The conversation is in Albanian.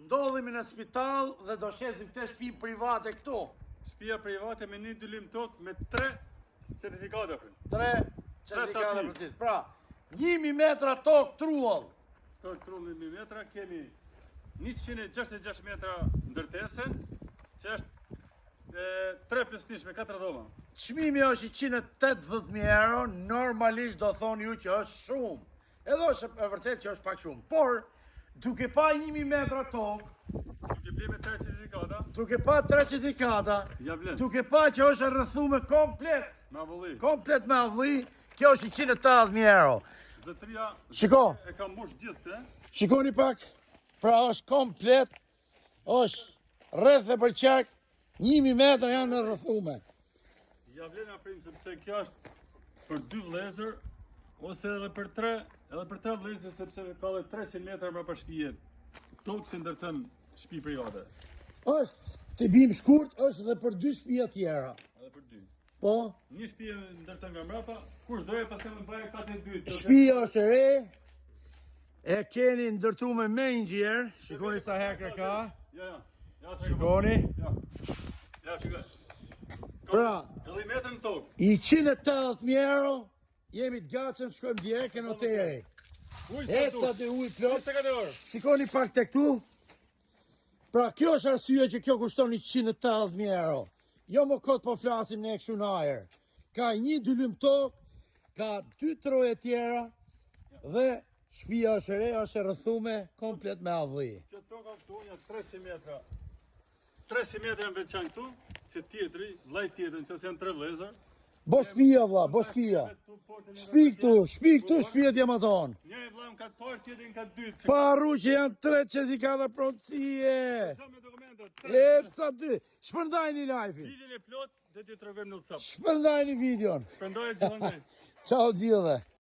ndodhemi në spital dhe do shesim këtë shtëpi private këtu. Shtëpia private me një dylim tokë me 3 certifikata. 3 certifikata për ditë. Pra, 1000 metra tokë trull. Tokë trull 1000 metra, kemi 166 metra ndërtesën, që është 3 pjesëtish me 4 dhoma. Çmimi është 180.000 euro, normalisht do thoni ju që është shumë. Edhe është e vërtet që është pak shumë. Por, duke pa 1000 metra tokë, Duke ble me 3 certifikata, duke pa 3 certifikata, ja vlen. duke pa që është rrëthume komplet, Me avulli. komplet me avulli, kjo është 180.000 euro. Zotëria Shiko. e ka mbush gjithë, Shikoni pak, pra është komplet, është rreth e përqak, 1000 metra janë në rrëthume. Ja vlen aprim sepse kjo është për 2 vëllezër ose edhe për 3 vëllezër sepse ka edhe 300 metra mbrapa shtëpie. Tokë si ndërton shtëpi private. Është, të bim shkurt, është edhe për 2 shtëpi tjera. Edhe për 2. Po, Një shtëpi ndërton nga mbrapa, kush doje pastaj më bëj katë 2. shtëpia është e re, e keni ndërtuar me inxhinier, shikoni sa hekra ka, Ja, shikoni. Ja, shikoj. Pra, Edhe metrën tokë. i 180.000 euro, jemi të gatshëm të shkojmë direkt në hoteli. Eca dhe ujë plot. 24 orë. Shikoni pak të këtu. Pra, kjo është arsye që kjo kushton 180.000 euro. Jo më kot po flasim ne kështu në ajër. Ka një dylim tokë, ka 2 troje tjera dhe shtëpia është e re, është e rrëthume komplet me avulli. Kjo toka këtu janë 300 metra. 300 metra në veçan këtu, se tjetri, vllai tjetrin, që janë 3 vëllezër. Bo shtëpia vlla, bo shtëpia. Shtëpi këtu, shtëpia Diamaton. Njëri vllajm ka parë, tjetrin ka 2. Pa arru që janë 3 certifikata pronësie. Sa me dokumentat? Eca dy. Shpërndajni live-in. Videon e plot, dhe t'ju tregojmë në WhatsApp. Shpërndajni videon. Shpërndoje gjithmonë. Ciao gjithëve.